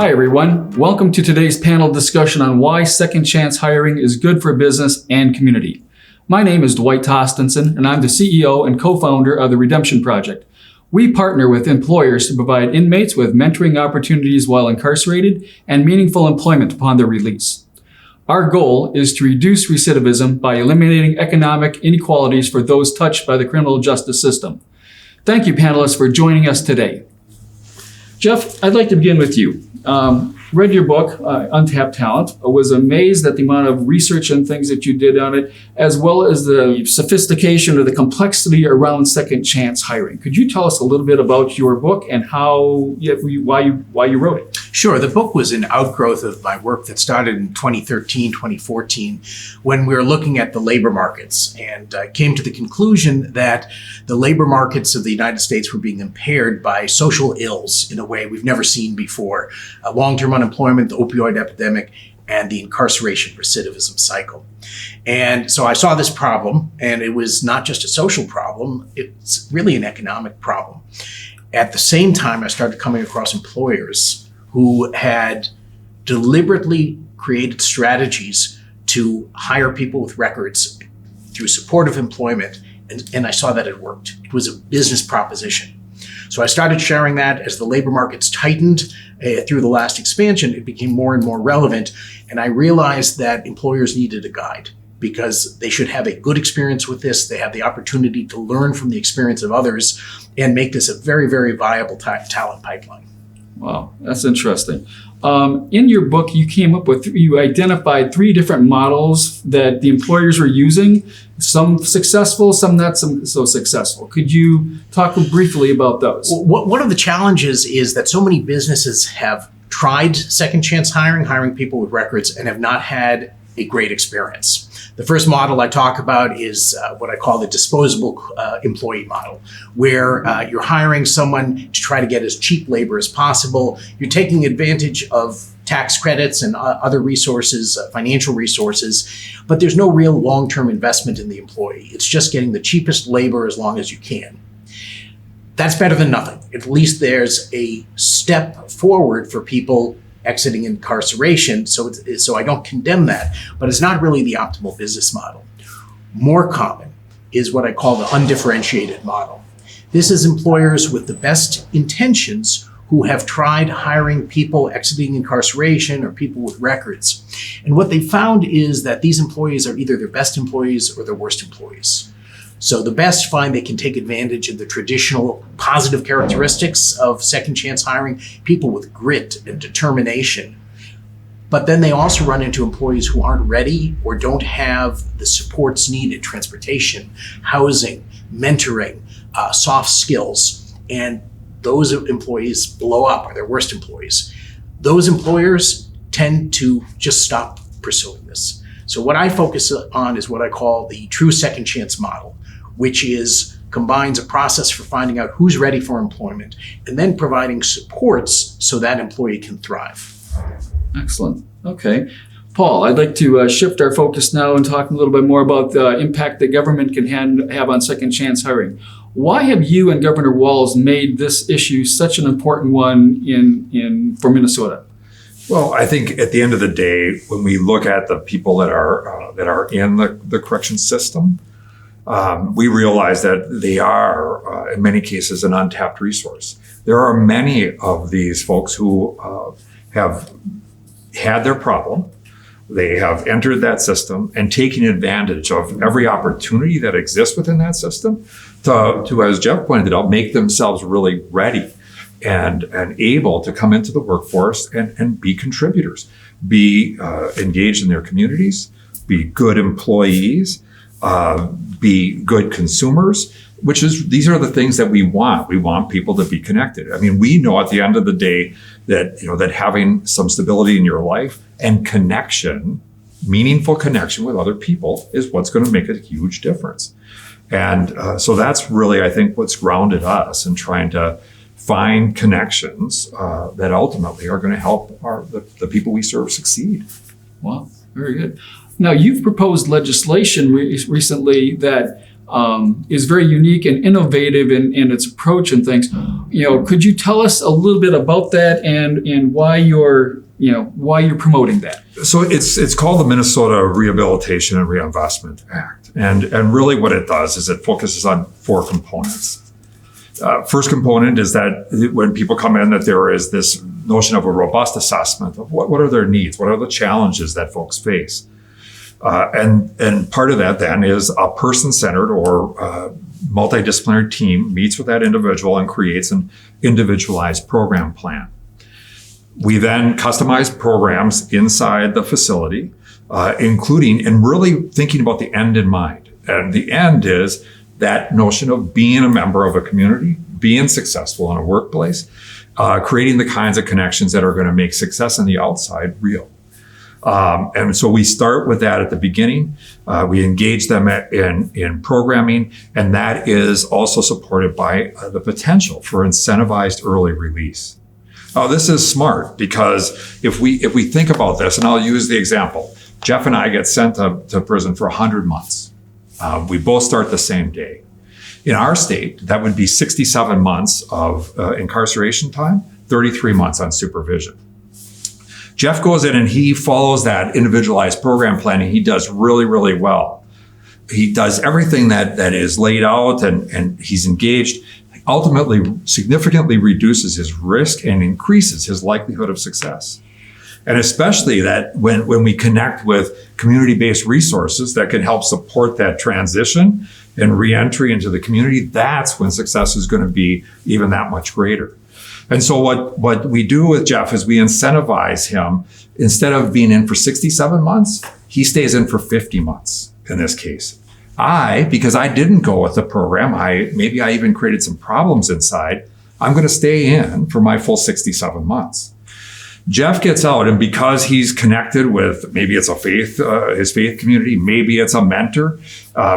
Hi everyone, welcome to today's panel discussion on why second chance hiring is good for business and community. My name is Dwight Tostenson and I'm the CEO and co-founder of the Redemption Project. We partner with employers to provide inmates with mentoring opportunities while incarcerated and meaningful employment upon their release. Our goal is to reduce recidivism by eliminating economic inequalities for those touched by the criminal justice system. Thank you, panelists, for joining us today. Jeff, I'd like to begin with you. Read your book, Untapped Talent. I was amazed at the amount of research and things that you did on it, as well as the sophistication or the complexity around second chance hiring. Could you tell us a little bit about your book and why you wrote it? Sure. The book was an outgrowth of my work that started in 2013, 2014, when we were looking at the labor markets and came to the conclusion that the labor markets of the United States were being impaired by social ills in a way we've never seen before. Long-term unemployment, the opioid epidemic, and the incarceration recidivism cycle. And so I saw this problem, and it was not just a social problem, it's really an economic problem. At the same time, I started coming across employers who had deliberately created strategies to hire people with records through supportive employment, and I saw that it worked. It was a business proposition. So I started sharing that. As the labor markets tightened through the last expansion, it became more and more relevant. And I realized that employers needed a guide because they should have a good experience with this. They have the opportunity to learn from the experience of others and make this a very, very viable talent pipeline. Wow, that's interesting. In your book, you identified 3 different models that the employers were using, some successful, some not so successful. Could you talk briefly about those? Well, one of the challenges is that so many businesses have tried second chance hiring people with records, and have not had a great experience. The first model I talk about is what I call the disposable employee model, where you're hiring someone to try to get as cheap labor as possible. You're taking advantage of tax credits and other resources, financial resources, but there's no real long-term investment in the employee. It's just getting the cheapest labor as long as you can. That's better than nothing. At least there's a step forward for people exiting incarceration, so I don't condemn that, but it's not really the optimal business model. More common is what I call the undifferentiated model. This is employers with the best intentions who have tried hiring people exiting incarceration or people with records. And what they found is that these employees are either their best employees or their worst employees. So the best find they can take advantage of the traditional positive characteristics of second chance hiring, people with grit and determination. But then they also run into employees who aren't ready or don't have the supports needed, transportation, housing, mentoring, soft skills, and those employees blow up, or their worst employees. Those employers tend to just stop pursuing this. So what I focus on is what I call the true second chance model, which combines a process for finding out who's ready for employment and then providing supports so that employee can thrive. Excellent. Okay. Paul, I'd like to shift our focus now and talk a little bit more about the impact that government can have on second chance hiring. Why have you and Governor Walz made this issue such an important one for Minnesota? Well, I think at the end of the day, when we look at the people that are in the correction system, we realize that they are, in many cases, an untapped resource. There are many of these folks who have had their problem. They have entered that system and taken advantage of every opportunity that exists within that system to, as Jeff pointed out, make themselves really ready and be to come into the workforce and be contributors, be engaged in their communities, be good employees, be good consumers, these are the things that we want. We want people to be connected. I mean, we know at the end of the day that having some stability in your life and connection, meaningful connection with other people is what's going to make a huge difference. And so that's really, I think, what's grounded us in trying to find connections that ultimately are going to help the people we serve succeed. Wow, very good. Now, you've proposed legislation recently that is very unique and innovative in its approach and things. Could you tell us a little bit about that and why you're promoting that? So it's called the Minnesota Rehabilitation and Reinvestment Act. And really what it does is it focuses on 4 components. First component is that when people come in, that there is this notion of a robust assessment of what are their needs, what are the challenges that folks face. And part of that then is a person-centered or multidisciplinary team meets with that individual and creates an individualized program plan. We then customize programs inside the facility, including and really thinking about the end in mind. And the end is that notion of being a member of a community, being successful in a workplace, creating the kinds of connections that are going to make success on the outside real. And so we start with that at the beginning. We engage them in programming, and that is also supported by the potential for incentivized early release. Now, this is smart because if we think about this, and I'll use the example, Jeff and I get sent to prison for 100 months. We both start the same day. In our state, that would be 67 months of incarceration time, 33 months on supervision. Jeff goes in and he follows that individualized program planning. He does really, really well. He does everything that is laid out and he's engaged, ultimately significantly reduces his risk and increases his likelihood of success. And especially that when we connect with community-based resources that can help support that transition and reentry into the community, that's when success is going to be even that much greater. And so what we do with Jeff is we incentivize him. Instead of being in for 67 months, he stays in for 50 months in this case. Because I didn't go with the program, maybe I even created some problems inside, I'm going to stay in for my full 67 months. Jeff gets out, and because he's connected with, maybe it's his faith community, maybe it's a mentor,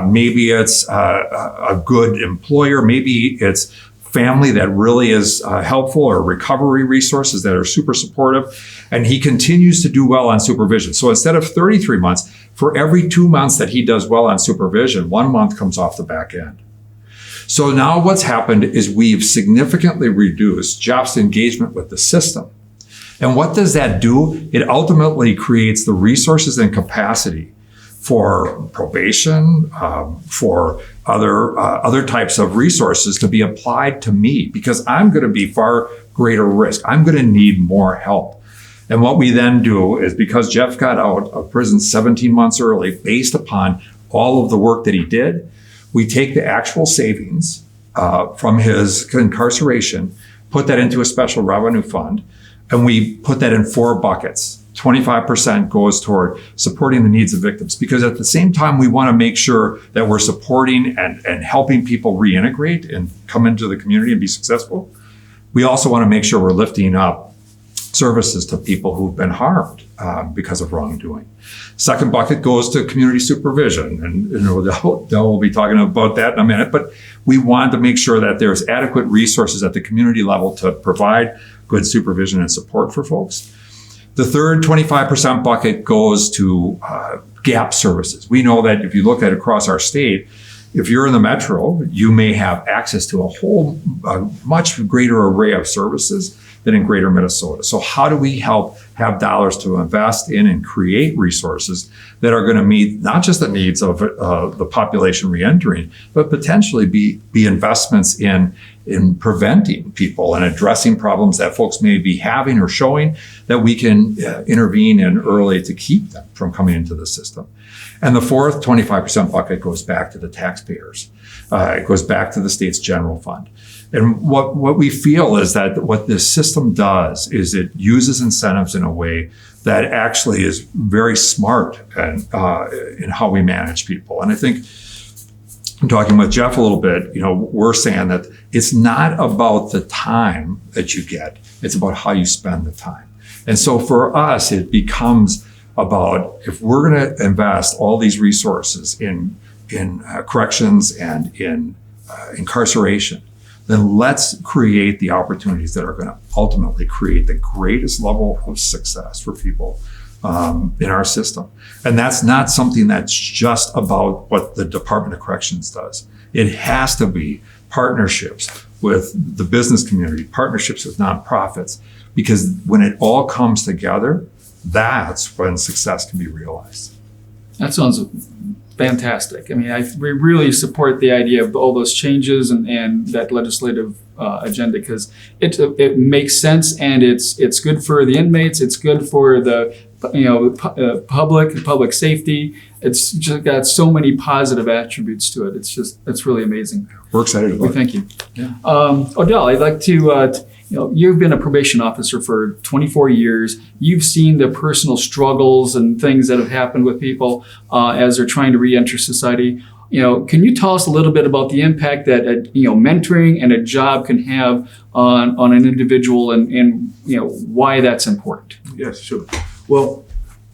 maybe it's a good employer, maybe it's family that really is helpful, or recovery resources that are super supportive, and he continues to do well on supervision. So instead of 33 months, for every 2 months that he does well on supervision, 1 month comes off the back end. So now what's happened is we've significantly reduced Jeff's engagement with the system. And what does that do? It ultimately creates the resources and capacity for probation, for other types of resources to be applied to me, because I'm going to be far greater risk. I'm going to need more help. And what we then do is, because Jeff got out of prison 17 months early, based upon all of the work that he did, we take the actual savings from his incarceration, put that into a special revenue fund, and we put that in 4 buckets. 25% goes toward supporting the needs of victims, because at the same time, we want to make sure that we're supporting and helping people reintegrate and come into the community and be successful. We also want to make sure we're lifting up services to people who've been harmed because of wrongdoing. Second bucket goes to community supervision, and Dell will be talking about that in a minute, but we want to make sure that there's adequate resources at the community level to provide good supervision and support for folks. The third 25% bucket goes to gap services. We know that if you look at across our state, if you're in the metro, you may have access to a much greater array of services than in greater Minnesota. So how do we help have dollars to invest in and create resources that are going to meet not just the needs of the population reentering, but potentially be investments in preventing people and addressing problems that folks may be having or showing, that we can intervene in early to keep them from coming into the system. And the fourth 25% bucket goes back to the taxpayers. It goes back to the state's general fund. And what we feel is that what this system does is it uses incentives in a way that actually is very smart and in how we manage people. And I think, I'm talking with Jeff a little bit, we're saying that it's not about the time that you get, it's about how you spend the time. And so for us, it becomes about, if we're going to invest all these resources in corrections and in incarceration, then let's create the opportunities that are going to ultimately create the greatest level of success for people in our system. And that's not something that's just about what the Department of Corrections does. It has to be partnerships with the business community, partnerships with nonprofits, because when it all comes together, that's when success can be realized. That sounds fantastic. I mean, we really support the idea of all those changes and that legislative agenda, because it makes sense, and it's good for the inmates. It's good for the public safety. It's just got so many positive attributes to it. It's really amazing. We're excited about it. Thank you. Yeah. Odell, I'd like to, you've been a probation officer for 24 years. You've seen the personal struggles and things that have happened with people as they're trying to re-enter society. Can you tell us a little bit about the impact that mentoring and a job can have on an individual, and why that's important? Yes, sure. Well,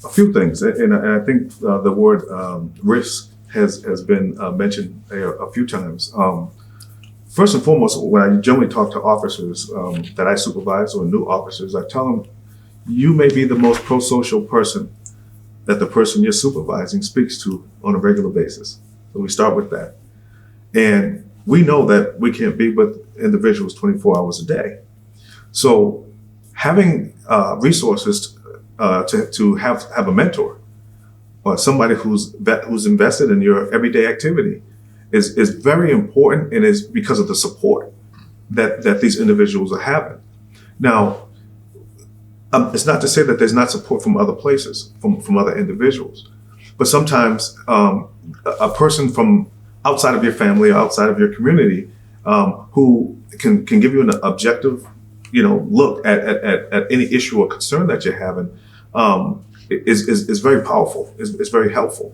a few things, and I think the word risk has been mentioned a few times. First and foremost, when I generally talk to officers that I supervise or new officers, I tell them, you may be the most pro-social person that the person you're supervising speaks to on a regular basis. So we start with that. And we know that we can't be with individuals 24 hours a day. So having resources to have a mentor or somebody who's invested in your everyday activity is very important, and is because of the support that these individuals are having. Now, it's not to say that there's not support from other places, from other individuals, but sometimes a person from outside of your family or outside of your community who can give you an objective, look at any issue or concern that you're having is very powerful, is very helpful.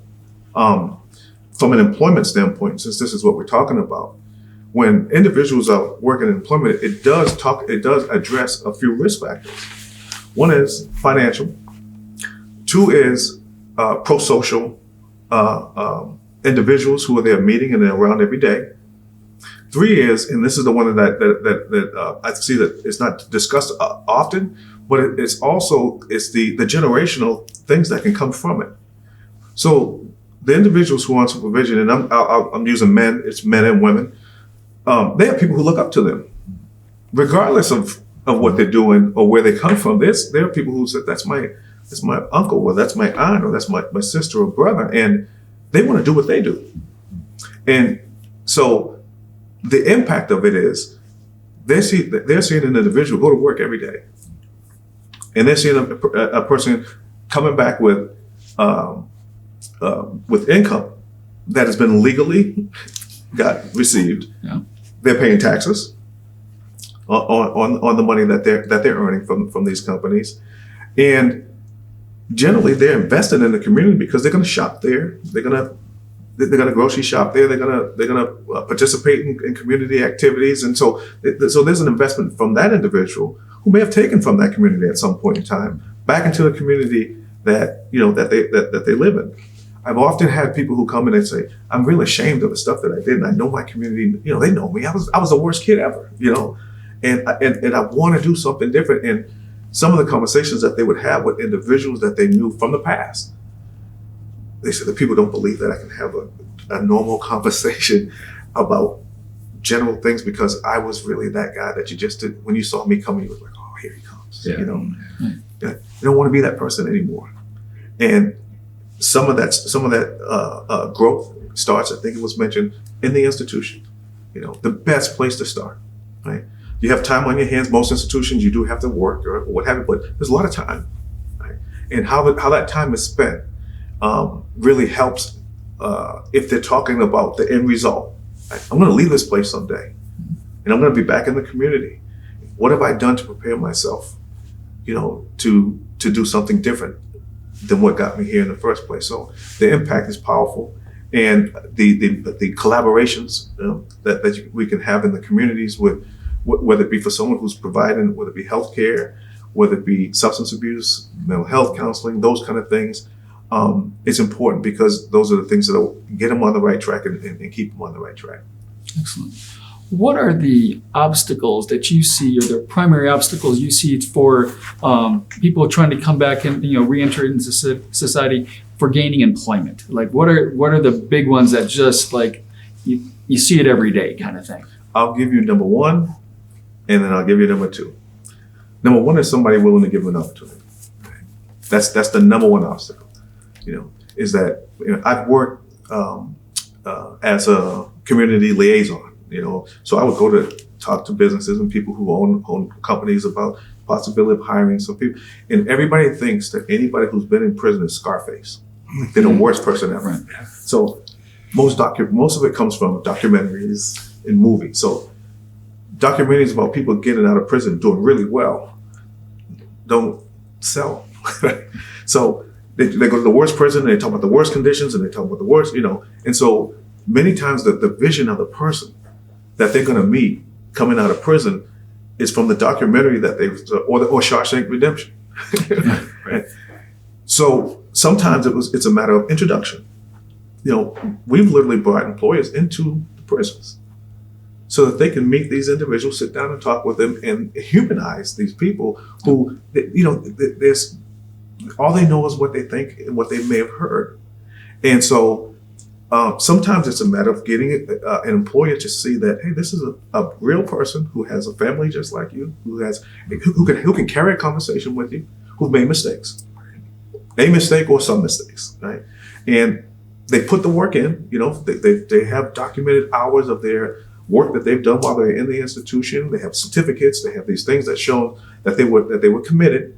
From an employment standpoint, since this is what we're talking about, when individuals are working in employment, it does address a few risk factors. One is financial. Two is pro-social individuals who are there meeting and they're around every day. Three is, and this is the one that I see that it's not discussed often, but it's the generational things that can come from it. So the individuals who are on supervision, and I'm using men, it's men and women, they have people who look up to them, regardless of what they're doing or where they come from. There are people who said, that's my uncle, or that's my aunt, or that's my sister or brother, and they want to do what they do. And so the impact of it is they're seeing an individual go to work every day, and they're seeing a person coming back with income that has been legally received. Yeah. They're paying taxes on the money that they're earning from these companies, and generally they're invested in the community because they're going to shop there. They're going to grocery shop there. They're going to participate in community activities, and so there's an investment from that individual who may have taken from that community at some point in time back into the community that they live in. I've often had people who come in and say, I'm really ashamed of the stuff that I did, and I know my community, they know me. I was the worst kid ever, and I want to do something different. And some of the conversations that they would have with individuals that they knew from the past, they said that people don't believe that I can have a normal conversation about general things because I was really that guy that you just did. When you saw me coming, you was like, oh, here he comes. Yeah. You don't want to be that person anymore. And some of that growth starts, I think it was mentioned, in the institution. The best place to start, right? You have time on your hands. Most institutions, you do have to work or what have you, but there's a lot of time, right? And how that time is spent really helps if they're talking about the end result. Right? I'm going to leave this place someday, and I'm going to be back in the community. What have I done to prepare myself, to do something different than what got me here in the first place? So the impact is powerful, and the collaborations that we can have in the communities with, whether it be for someone who's providing, whether it be healthcare, whether it be substance abuse, mental health counseling, those kind of things, it's important because those are the things that will get them on the right track and keep them on the right track. Excellent. What are the obstacles that you see, or the primary obstacles you see for people trying to come back and re-enter into society for gaining employment? Like, what are the big ones that just like you see it every day kind of thing? I'll give you number one, and then I'll give you number two. Number one is somebody willing to give them an opportunity. That's the number one obstacle. Is that I've worked as a community liaison. So I would go to talk to businesses and people who own companies about possibility of hiring some people. And everybody thinks that anybody who's been in prison is Scarface. They're the worst person ever. Right. So most of it comes from documentaries and movies. So documentaries about people getting out of prison doing really well don't sell. So they go to the worst prison and they talk about the worst conditions and they talk about the worst, And so many times the vision of the person that they're going to meet coming out of prison is from the documentary that or Shawshank Redemption. Right. So sometimes it's a matter of introduction. We've literally brought employers into the prisons so that they can meet these individuals, sit down and talk with them, and humanize these people who, there's all they know is what they think and what they may have heard. And so sometimes it's a matter of getting an employer to see that, hey, this is a real person who has a family just like you, who can carry a conversation with you, who've made mistakes, a mistake or some mistakes, right? And they put the work in. They have documented hours of their work that they've done while they're in the institution. They have certificates. They have these things that show that they were committed,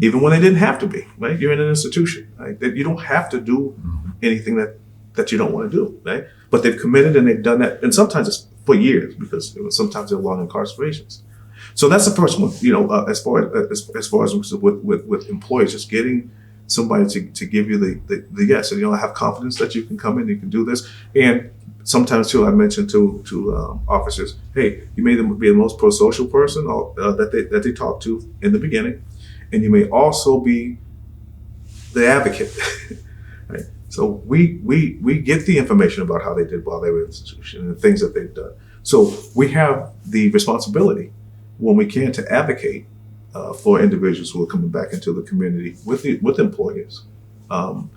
even when they didn't have to be. Right? You're in an institution, right? That you don't have to do anything that you don't want to do, right? But they've committed and they've done that, and sometimes it's for years because sometimes they're long incarcerations. So that's the first one, as far as with employees, just getting somebody to give you the yes, and I have confidence that you can come in, you can do this, and sometimes too, I mentioned to officers, hey, you may be the most pro-social person that they talk to in the beginning, and you may also be the advocate. Right? So we get the information about how they did while they were in the institution and the things that they've done. So we have the responsibility when we can to advocate for individuals who are coming back into the community with employers, and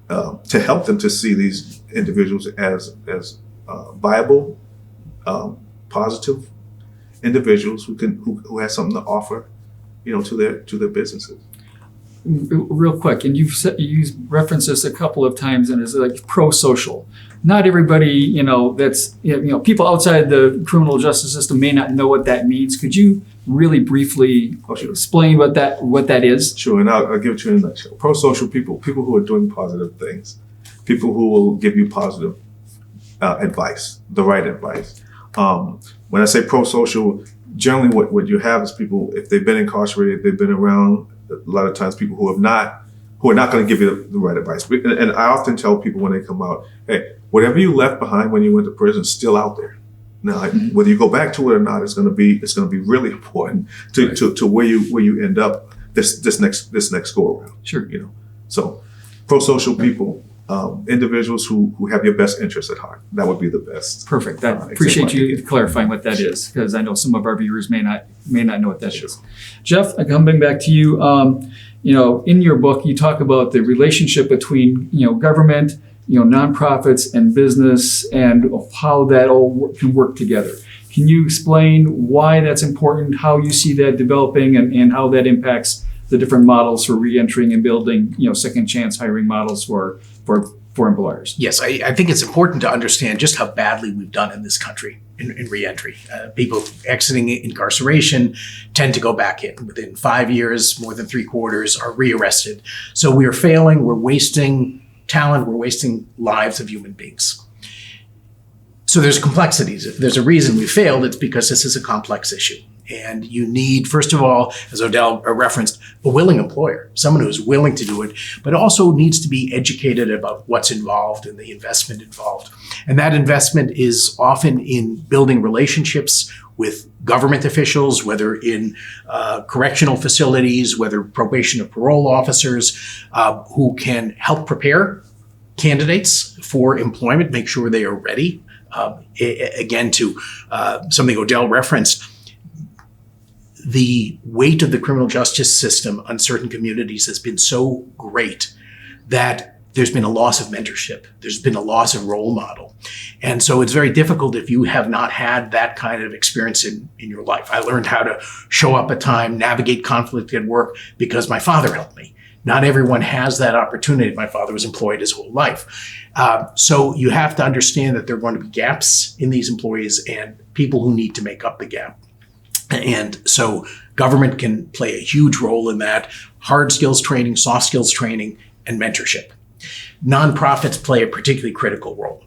to help them to see these individuals as viable, positive individuals who have something to offer, to their businesses. Real quick, and you've referenced this a couple of times, and it's like pro-social. Not everybody, that's people outside the criminal justice system may not know what that means. Could you really briefly explain what that is? Sure, and I'll give it to you in a nutshell. Pro-social people who are doing positive things, people who will give you positive advice, the right advice. When I say pro-social, generally what you have is people, if they've been incarcerated, they've been around. A lot of times people who are not going to give you the right advice. And I often tell people when they come out, hey, whatever you left behind when you went to prison is still out there. Now, whether you go back to it or not, it's going to be really important to where you end up this next go around. Sure. So pro-social people, individuals who have your best interests at heart. That would be the best. Perfect. I appreciate you clarifying what that is, because I know some of our viewers may not know what that is. Jeff, coming back to you, in your book, you talk about the relationship between, government, nonprofits and business, and how that all can work together. Can you explain why that's important, how you see that developing, and how that impacts the different models for reentering and building, second chance hiring models for employers? Yes, I think it's important to understand just how badly we've done in this country in reentry. People exiting incarceration tend to go back in. Within 5 years, more than 3/4 are rearrested. So we are failing, we're wasting talent, we're wasting lives of human beings. So there's complexities. If there's a reason we failed, it's because this is a complex issue. And you need, first of all, as Odell referenced, a willing employer, someone who's willing to do it, but also needs to be educated about what's involved and the investment involved. And that investment is often in building relationships with government officials, whether in correctional facilities, whether probation or parole officers, who can help prepare candidates for employment, make sure they are ready Again, to something Odell referenced, the weight of the criminal justice system on certain communities has been so great that there's been a loss of mentorship. There's been a loss of role model. And so it's very difficult if you have not had that kind of experience in your life. I learned how to show up at time, navigate conflict at work because my father helped me. Not everyone has that opportunity. My father was employed his whole life. So you have to understand that there are going to be gaps in these employees and people who need to make up the gap. And so government can play a huge role in that. Hard skills training, soft skills training, and mentorship. Nonprofits play a particularly critical role.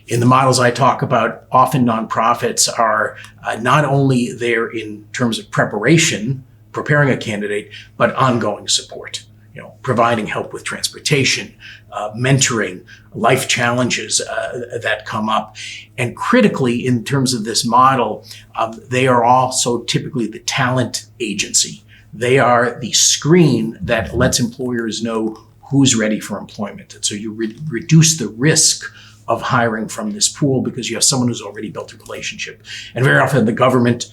In the models I talk about, often nonprofits are not only there in terms of preparing a candidate, but ongoing support. Providing help with transportation, mentoring, life challenges that come up. And critically, in terms of this model, they are also typically the talent agency. They are the screen that lets employers know who's ready for employment. And so you reduce the risk of hiring from this pool because you have someone who's already built a relationship. And very often the government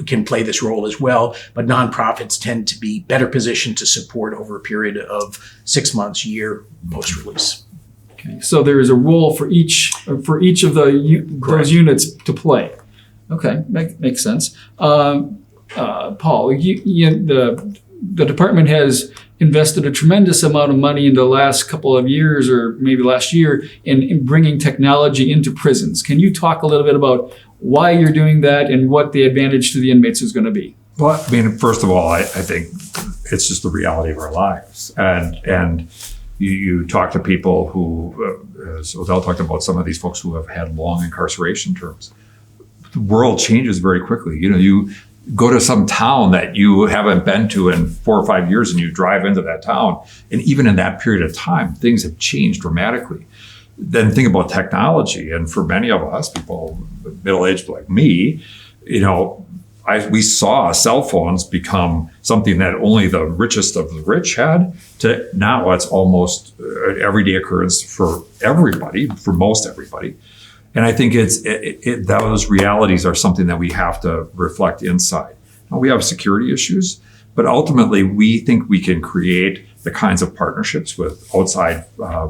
can play this role as well, but nonprofits tend to be better positioned to support over a period of 6 months, year post-release. Okay, so there is a role for each of those units to play. Okay, makes sense. Paul, the department has invested a tremendous amount of money in the last couple of years, or maybe last year, in bringing technology into prisons. Can you talk a little bit about why you're doing that and what the advantage to the inmates is going to be? Well, I mean, first of all, I think it's just the reality of our lives. And you talk to people who, as Odell talked about, some of these folks who have had long incarceration terms. The world changes very quickly. You go to some town that you haven't been to in 4 or 5 years and you drive into that town. And even in that period of time, things have changed dramatically. Then think about technology. And for many of us, people middle-aged like me, we saw cell phones become something that only the richest of the rich had, to now it's almost an everyday occurrence for everybody, for most everybody. And I think those realities are something that we have to reflect inside. Now, we have security issues, but ultimately we think we can create the kinds of partnerships with outside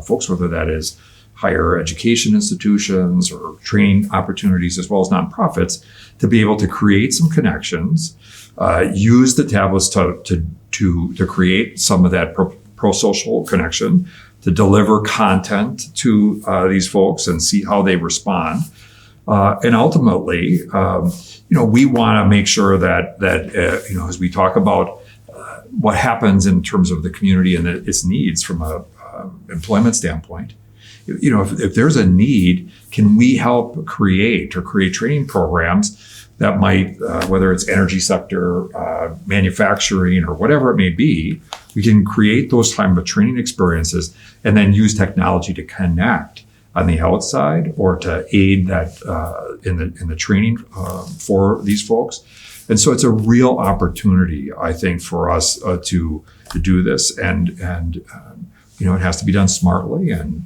folks, whether that is higher education institutions or training opportunities, as well as nonprofits, to be able to create some connections, use the tablets to create some of that pro-social connection, to deliver content to these folks and see how they respond. And ultimately, we want to make sure that as we talk about what happens in terms of the community and its needs from a employment standpoint, if there's a need, can we help create training programs that might, whether it's energy sector, manufacturing, or whatever it may be, we can create those type of training experiences and then use technology to connect on the outside or to aid that in the training for these folks. And so it's a real opportunity, I think, for us to do this, and it has to be done smartly and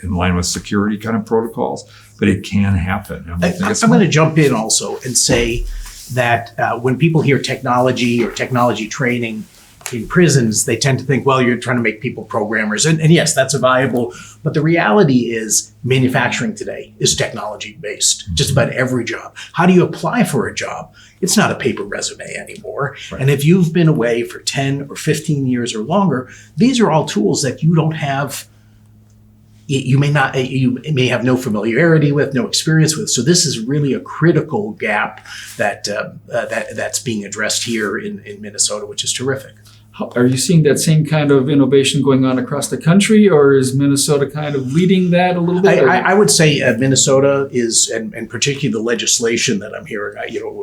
in line with security kind of protocols, but it can happen. And I'm going to jump in also and say that when people hear technology or technology training in prisons, they tend to think, well, you're trying to make people programmers. And yes, that's a viable, but the reality is manufacturing today is technology-based, just about every job. How do you apply for a job? It's not a paper resume anymore. Right. And if you've been away for 10 or 15 years or longer, these are all tools that you don't have, you may have no familiarity with, no experience with. So this is really a critical gap that's being addressed here in Minnesota, which is terrific. Are you seeing that same kind of innovation going on across the country, or is Minnesota kind of leading that a little bit? I would say Minnesota is, and particularly the legislation that I'm hearing.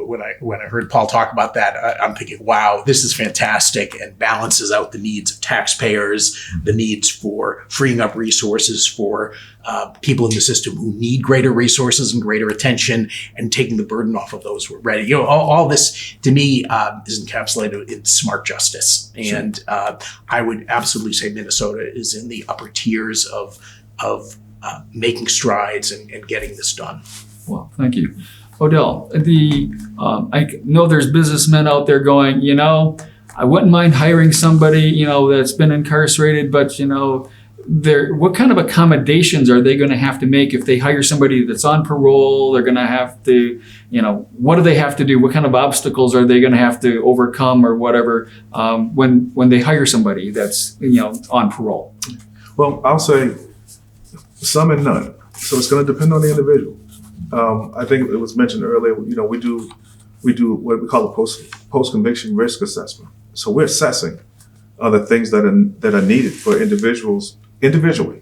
When I heard Paul talk about that, I'm thinking, wow, this is fantastic, and balances out the needs of taxpayers, the needs for freeing up resources for people in the system who need greater resources and greater attention, and taking the burden off of those who are ready. All this to me is encapsulated in smart justice. And I would absolutely say Minnesota is in the upper tiers of making strides and getting this done. Well, thank you. Odell, I know there's businessmen out there going, I wouldn't mind hiring somebody, that's been incarcerated, but, what kind of accommodations are they going to have to make if they hire somebody that's on parole? They're going to have to, what do they have to do? What kind of obstacles are they going to have to overcome or whatever when they hire somebody that's, on parole? Well, I'll say some and none. So it's going to depend on the individual. I think it was mentioned earlier, we do what we call a post-conviction risk assessment. So we're assessing the things that are needed for individuals individually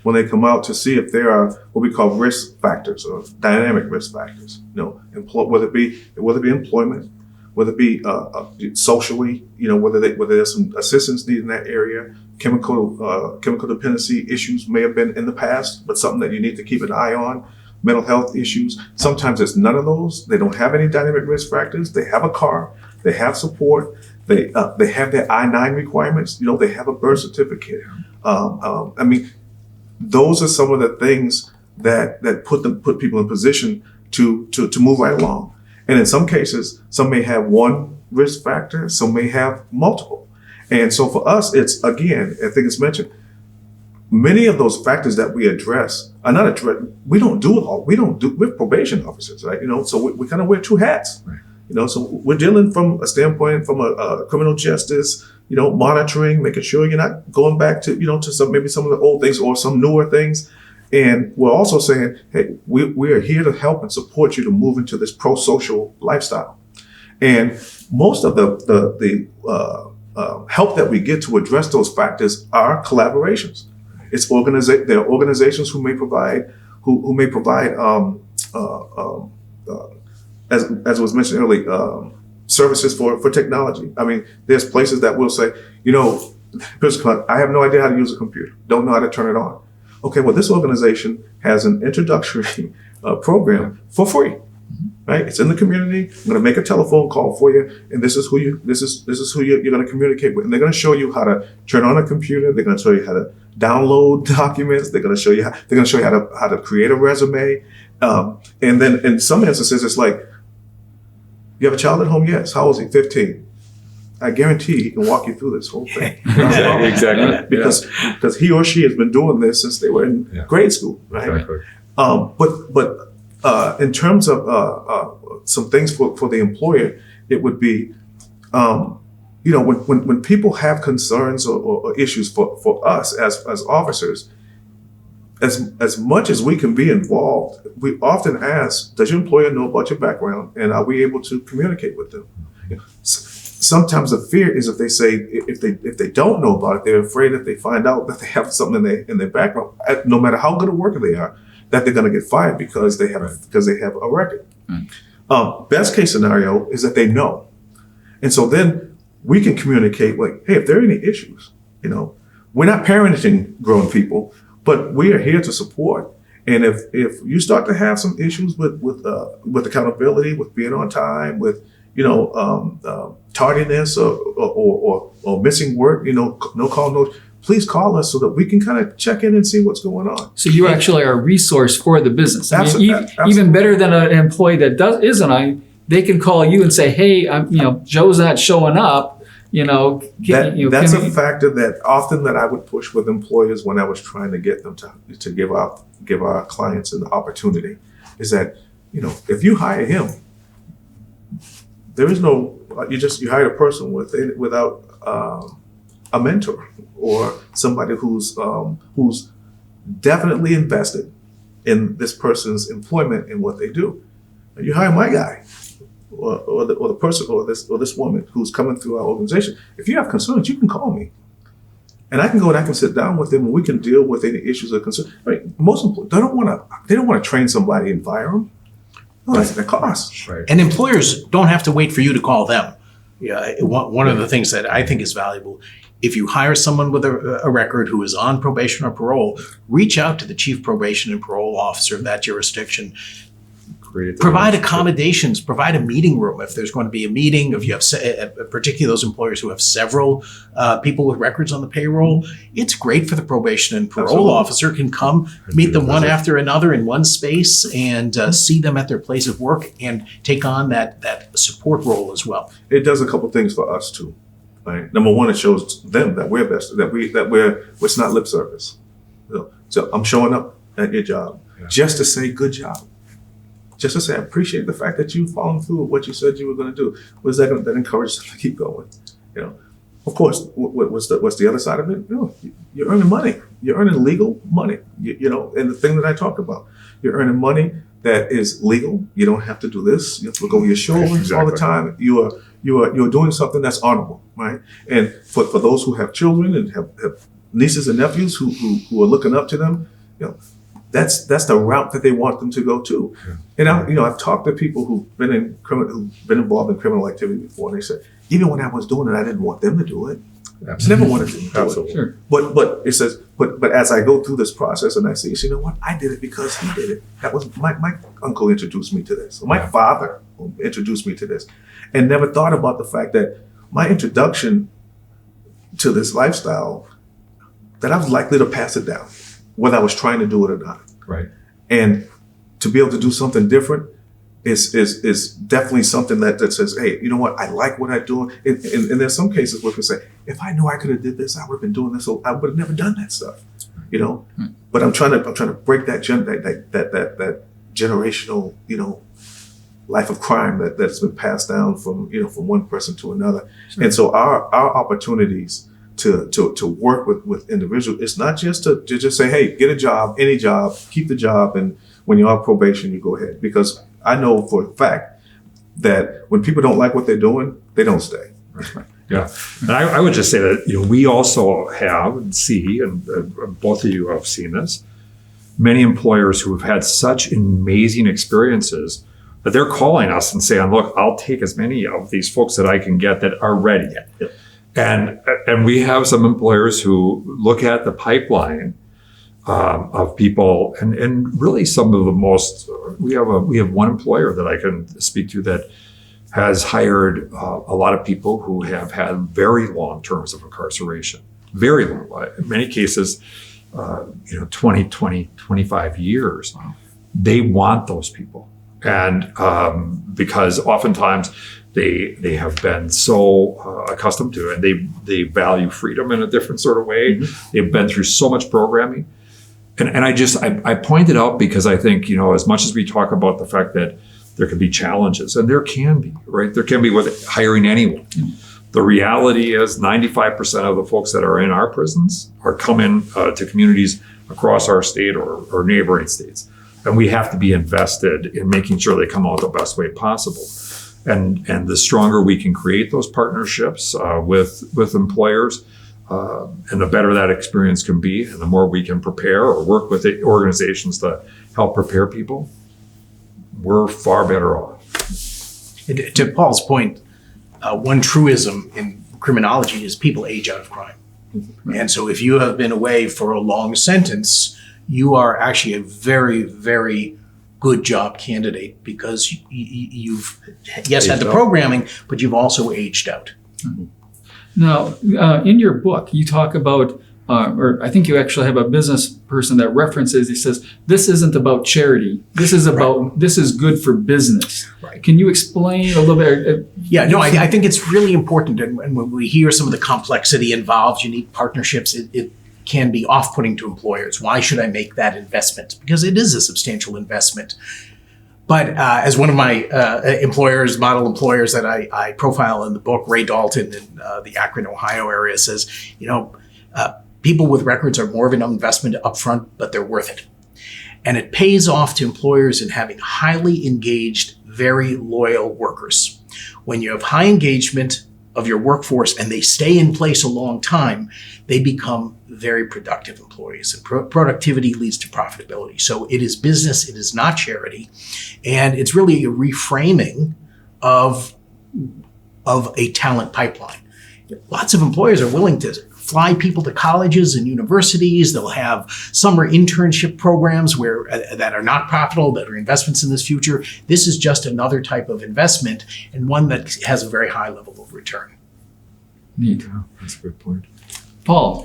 when they come out to see if there are what we call risk factors or dynamic risk factors. Whether it be employment, whether it be socially, whether there's some assistance needed in that area. Chemical dependency issues may have been in the past, but something that you need to keep an eye on. Mental health issues. Sometimes it's none of those. They don't have any dynamic risk factors. They have a car. They have support. They have their I-9 requirements. They have a birth certificate. Those are some of the things that put people in position to move right along. And in some cases, some may have one risk factor. Some may have multiple. And so for us, it's, again, I think it's mentioned, many of those factors that we address are not addressed. We're probation officers, right? So we kind of wear two hats, right. So we're dealing from a standpoint from a criminal justice, monitoring, making sure you're not going back to, to some of the old things or some newer things. And we're also saying, hey, we are here to help and support you to move into this pro-social lifestyle. And most of the help that we get to address those factors are collaborations. It's there are organizations who may provide, as was mentioned earlier, services for technology. There's places that will say, I have no idea how to use a computer, don't know how to turn it on. Okay, well, this organization has an introductory program for free, right? It's in the community. I'm going to make a telephone call for you, and this is who you're going to communicate with. And they're going to show you how to turn on a computer. They're going to show you how to download documents. They're going to show you how to create a resume. And then in some instances, it's like, you have a child at home? Yes. How old is he? 15. I guarantee he can walk you through this whole thing. Exactly. Because he or she has been doing this since they were in grade school, right? Exactly. But in terms of some things for the employer, it would be, when people have concerns or issues for us as officers, as much as we can be involved, we often ask, does your employer know about your background, and are we able to communicate with them? Sometimes the fear is if they don't know about it, they're afraid if they find out that they have something in their background, no matter how good a worker they are, that they're going to get fired because they have a record. Right. Best case scenario is that they know, and so then we can communicate like, hey, if there are any issues, we're not parenting grown people, but we are here to support. And if you start to have some issues with accountability, with being on time, with tardiness or missing work, no call, no, please call us so that we can kind of check in and see what's going on. So you actually are a resource for the business. Absolutely. Even better than an employee that isn't. They can call you and say, "Hey, Joe's not showing up." That's a factor that often that I would push with employers when I was trying to get them to give our clients an opportunity, is that if you hire him, there is no you hired a person without a mentor or somebody who's definitely invested in this person's employment and what they do. You hire my guy. Or the person or this woman who's coming through our organization. If you have concerns, you can call me, and I can go and I can sit down with them and we can deal with any issues or concerns. Most employees they don't want to train somebody and fire them. No, that's the cost. Right. And employers don't have to wait for you to call them. One of the things that I think is valuable, if you hire someone with a record who is on probation or parole, reach out to the chief probation and parole officer of that jurisdiction. create the Provide relationship. accommodations, provide a meeting room if there's going to be a meeting, if you have, particularly those employers who have several people with records on the payroll. It's great for the probation and parole Absolutely. officer can come meet them one after another in one space and see them at their place of work and take on that support role as well. It does a couple things for us too. Right. Number one, it shows them that we're best, it's not lip service. So I'm showing up at your job just to say good job. Just to say I appreciate the fact that you followed through with what you said you were going to do. Was that encourages them to keep going? Of course. What's the other side of it? You're earning money. You're earning legal money. And the thing that I talk about, you're earning money that is legal. You don't have to do this. You have to look over your shoulders all the time. You're doing something that's honorable, right? And for those who have children and have nieces and nephews who are looking up to them, that's the route that they want them to go to. And I've talked to people who've been involved in criminal activity before, and they said, even when I was doing it, I didn't want them to do it. Absolutely. Never wanted to do Absolutely. it. Sure. But it says, but as I go through this process and I see, you know what, I did it because he did it. That was my uncle introduced me to this. Or my father introduced me to this, and never thought about the fact that my introduction to this lifestyle, that I was likely to pass it down, whether I was trying to do it or not. Right. And to be able to do something different is definitely something that says, hey, you know what, I like what I do. And there's some cases where people say, if I knew I could have did this, I would have been doing this. So I would have never done that stuff, But I'm trying to break that generational, life of crime that's been passed down from one person to another. Sure. And so our opportunities to work with individuals, it's not just to just say, hey, get a job, any job, keep the job, and when you're on probation, you go ahead. Because I know for a fact that when people don't like what they're doing, they don't stay. Yeah. And I would just say that, we also have and see, and both of you have seen this, many employers who have had such amazing experiences that they're calling us and saying, look, I'll take as many of these folks that I can get that are ready. Yeah. And we have some employers who look at the pipeline of people, and really some of the most. We have one employer that I can speak to that has hired a lot of people who have had very long terms of incarceration, very long, in many cases, 20, 25 years. Wow. They want those people, and because oftentimes they have been so accustomed to it, and they value freedom in a different sort of way. Mm-hmm. They've been through so much programming. And I point it out because I think, as much as we talk about the fact that there can be challenges, and there can be, right? There can be with hiring anyone. The reality is 95% of the folks that are in our prisons are coming to communities across our state or neighboring states. And we have to be invested in making sure they come out the best way possible. And the stronger we can create those partnerships with employers, and the better that experience can be, and the more we can prepare or work with organizations to help prepare people, we're far better off. And to Paul's point, one truism in criminology is people age out of crime. And so if you have been away for a long sentence, you are actually a very, very good job candidate because you've, yes, had the programming, but you've also aged out. Now, in your book, you talk about, or I think you actually have a business person that references, he says, this isn't about charity. This is about, this is good for business. Right. Can you explain a little bit? Yeah, no, I think it's really important. And when we hear some of the complexity involved, unique partnerships, it can be off-putting to employers. Why should I make that investment? Because it is a substantial investment. But as one of my model employers that I profile in the book, Ray Dalton in the Akron, Ohio area says, people with records are more of an investment upfront, but they're worth it. And it pays off to employers in having highly engaged, very loyal workers. When you have high engagement of your workforce and they stay in place a long time, they become very productive employees, and productivity leads to profitability. So it is business, it is not charity. And it's really a reframing of a talent pipeline. Lots of employers are willing to fly people to colleges and universities. They'll have summer internship programs where that are not profitable, that are investments in this future. This is just another type of investment, and one that has a very high level of return. Neat. Yeah, that's a good point. Paul,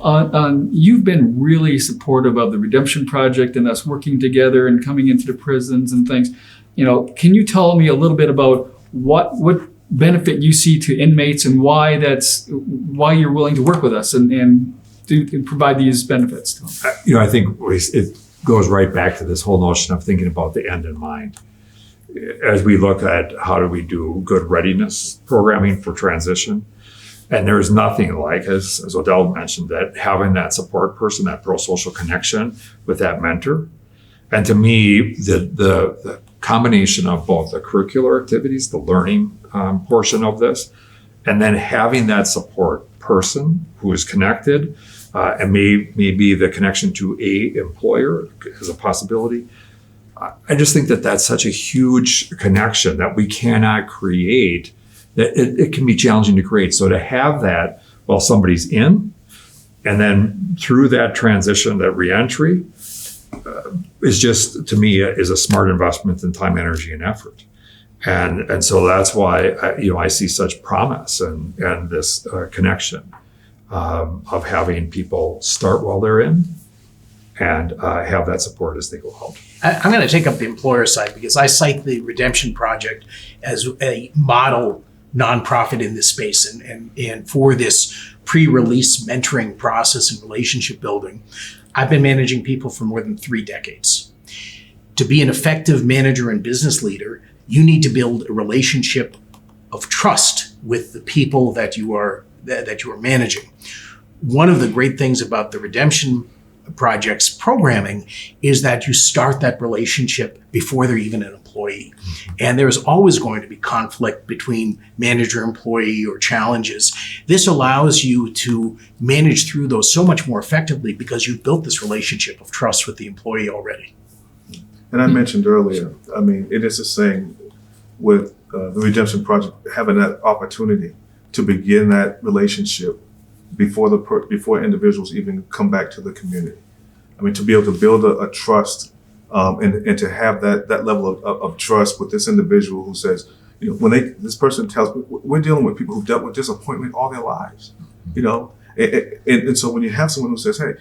you've been really supportive of the Redemption Project and us working together and coming into the prisons and things. Can you tell me a little bit about what benefit you see to inmates and why you're willing to work with us and provide these benefits to them? I think it goes right back to this whole notion of thinking about the end in mind. As we look at how do we do good readiness programming for transition, and there's nothing like, as Odell mentioned, that having that support person, that pro-social connection with that mentor. And to me, the combination of both the curricular activities, the learning portion of this, and then having that support person who is connected and may be the connection to a employer as a possibility. I just think that that's such a huge connection that we cannot create, that it can be challenging to create. So to have that while somebody's in, and then through that transition, that reentry, is just, to me, is a smart investment in time, energy, and effort. And so that's why I see such promise and this connection of having people start while they're in and have that support as they go out. I'm going to take up the employer side because I cite the Redemption Project as a model nonprofit in this space, and for this pre-release mentoring process and relationship building. I've been managing people for more than 3 decades. To be an effective manager and business leader, you need to build a relationship of trust with the people that you are managing. One of the great things about the Redemption Project's programming is that you start that relationship before they're even an employee. And there's always going to be conflict between manager-employee or challenges. This allows you to manage through those so much more effectively because you've built this relationship of trust with the employee already. And I mentioned earlier, it is a saying with the Redemption Project, having that opportunity to begin that relationship before individuals even come back to the community. To be able to build a trust and to have that level of trust with this individual who says, this person tells me, we're dealing with people who've dealt with disappointment all their lives, and so when you have someone who says, hey,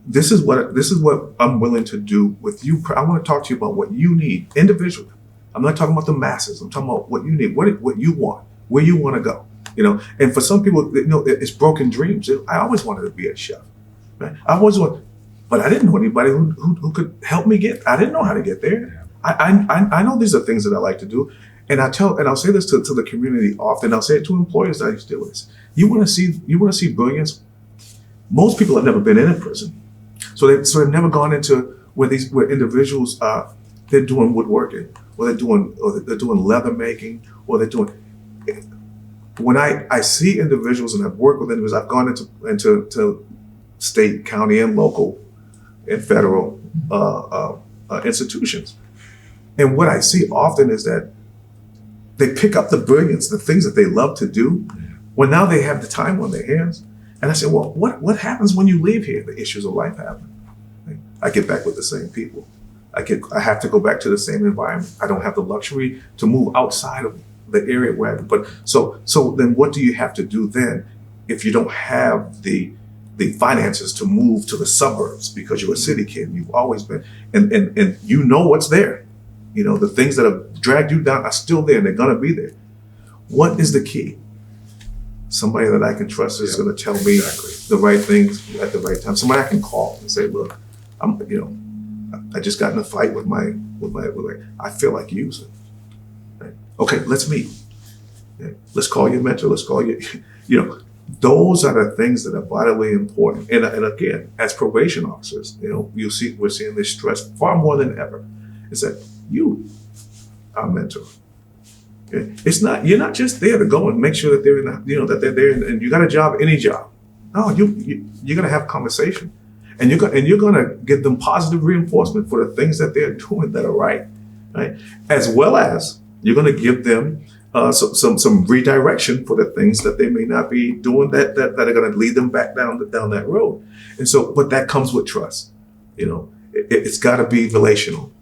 this is what I'm willing to do with you. I want to talk to you about what you need individually. I'm not talking about the masses. I'm talking about what you need, what you want, where you want to go. And for some people, it's broken dreams. I always wanted to be a chef, right? But I didn't know anybody who could help me I didn't know how to get there. I know these are things that I like to do, and I'll say this to the community often. I'll say it to employers that I used to deal with. You want to see brilliance? Most people have never been in a prison, so they've never gone into where individuals they're doing woodworking, or they're doing leather making, or they're doing. When I see individuals and I've worked with individuals, I've gone into state, county, and local and federal institutions. And what I see often is that they pick up the brilliance, the things that they love to do. Well, now they have the time on their hands. And I say, well, what happens when you leave here? The issues of life happen. I get back with the same people. I have to go back to the same environment. I don't have the luxury to move outside of the area where, so then what do you have to do then if you don't have the finances to move to the suburbs because you're a city kid and you've always been, and what's there, the things that have dragged you down are still there and they're going to be there. What is the key? Somebody that I can trust is going to tell me the right things at the right time. Somebody I can call and say, look, I just got in a fight with my I feel like using. Right? Okay, let's meet. Yeah. Let's call your mentor. Let's call you. Those are the things that are vitally important. And again, as probation officers, we're seeing this stress far more than ever. Is that you, our mentor? Okay? It's not. You're not just there to go and make sure that they're in. That they're there and you got a job, any job. No, you're gonna have conversation, and you're gonna give them positive reinforcement for the things that they're doing that are right. As well as you're going to give them some redirection for the things that they may not be doing that are going to lead them back down that road. And so, but that comes with trust. It's got to be relational,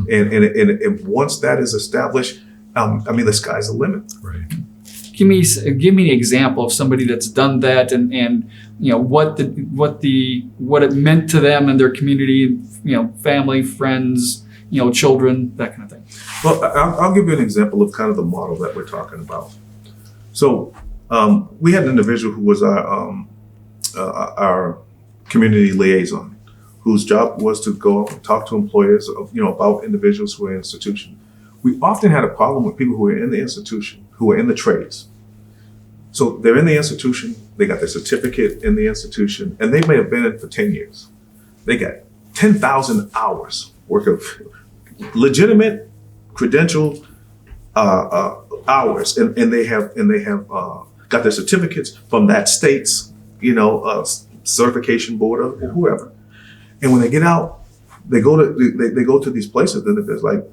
and once that is established, the sky's the limit. Right. Give me an example of somebody that's done that, and what it meant to them and their community, family, friends, children, that kind of thing. Well, I'll give you an example of kind of the model that we're talking about. So we had an individual who was our community liaison, whose job was to go out and talk to employers, about individuals who are in institution. We often had a problem with people who were in the institution, who were in the trades. So they're in the institution, they got their certificate in the institution, and they may have been in for 10 years. They got 10,000 hours worth of legitimate credential hours, and they have got their certificates from that state's certification board or whoever. And when they get out, they go to these places, and if it's like,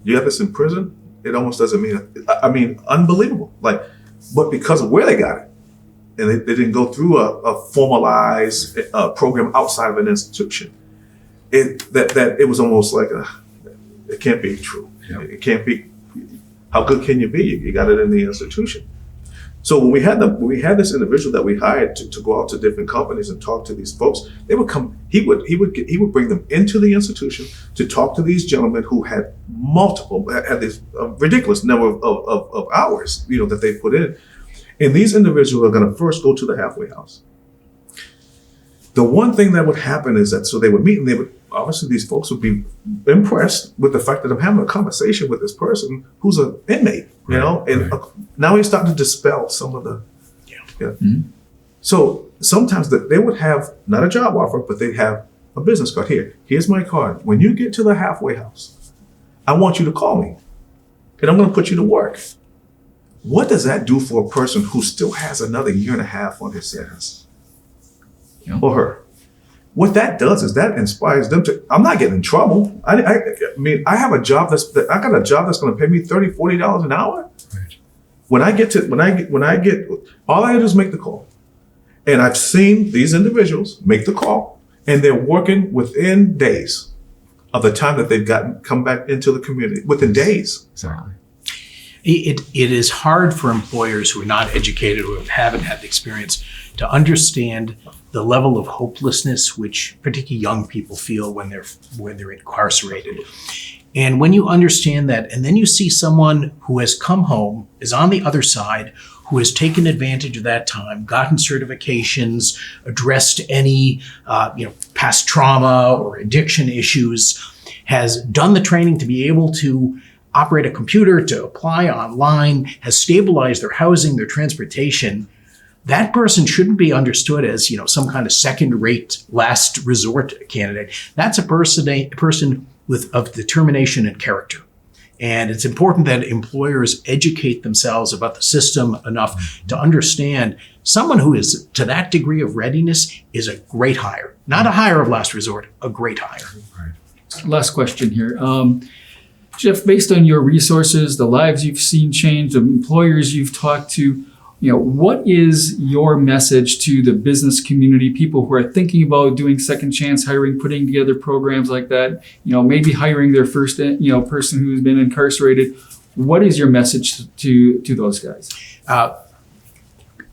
you got this in prison, it almost doesn't mean unbelievable. But because of where they got it, and they didn't go through a formalized program outside of an institution, it was almost like it can't be true. Yep. It can't be. How good can you be? You got it in the institution. So when we had this individual that we hired to go out to different companies and talk to these folks, they would come. He would bring them into the institution to talk to these gentlemen who had this ridiculous number of hours, that they put in. And these individuals are going to first go to the halfway house. The one thing that would happen is that, so they would meet, and obviously these folks would be impressed with the fact that I'm having a conversation with this person who's an inmate, and now he's starting to dispel some of the, Mm-hmm. So sometimes they would have not a job offer, but they'd have a business card. Here's my card. When you get to the halfway house, I want you to call me, and I'm going to put you to work. What does that do for a person who still has another year and a half on his sentence? Or her? What that does is that inspires them to, I'm not getting in trouble. I have a job I got a job that's going to pay me $30, $40 an hour. Right. When I get, all I do is make the call. And I've seen these individuals make the call, and they're working within days of the time that they've come back into the community, within days. Exactly. It is hard for employers who are not educated, who haven't had the experience, to understand the level of hopelessness which particularly young people feel when they're incarcerated. And when you understand that, and then you see someone who has come home, is on the other side, who has taken advantage of that time, gotten certifications, addressed any past trauma or addiction issues, has done the training to be able to operate a computer, to apply online, has stabilized their housing, their transportation, that person shouldn't be understood as, some kind of second-rate, last resort candidate. That's a person of determination and character. And it's important that employers educate themselves about the system enough to understand someone who is to that degree of readiness is a great hire. Not a hire of last resort, a great hire. Right. Last question here. Jeff, based on your resources, the lives you've seen change, the employers you've talked to, what is your message to the business community, people who are thinking about doing second chance hiring, putting together programs like that, maybe hiring their first, person who's been incarcerated? What is your message to those guys?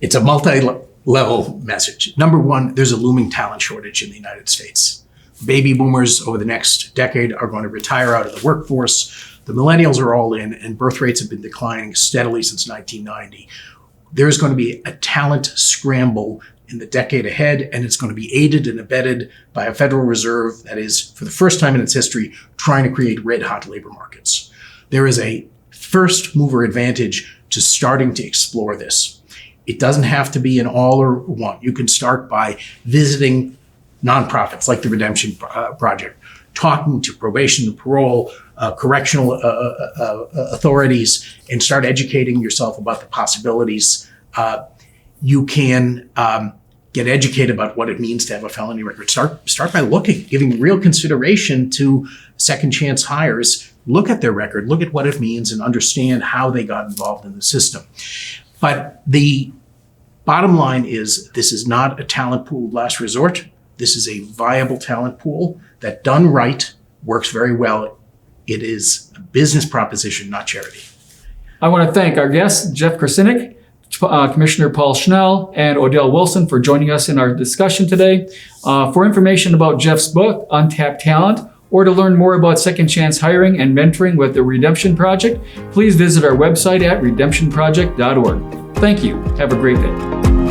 It's a multi-level message. Number one, there's a looming talent shortage in the United States. Baby boomers over the next decade are going to retire out of the workforce. The millennials are all in, and birth rates have been declining steadily since 1990. There's going to be a talent scramble in the decade ahead, and it's going to be aided and abetted by a Federal Reserve that is, for the first time in its history, trying to create red-hot labor markets. There is a first-mover advantage to starting to explore this. It doesn't have to be an all or one. You can start by visiting nonprofits like the Redemption Project, talking to probation and parole, correctional authorities, and start educating yourself about the possibilities. You can get educated about what it means to have a felony record. Start by looking, giving real consideration to second chance hires. Look at their record, look at what it means, and understand how they got involved in the system. But the bottom line is, this is not a talent pool of last resort. This is a viable talent pool that, done right, works very well. It is a business proposition, not charity. I want to thank our guests, Jeff Krasinik, Commissioner Paul Schnell, and Odell Wilson for joining us in our discussion today. For information about Jeff's book, Untapped Talent, or to learn more about second chance hiring and mentoring with the Redemption Project, please visit our website at redemptionproject.org. Thank you. Have a great day.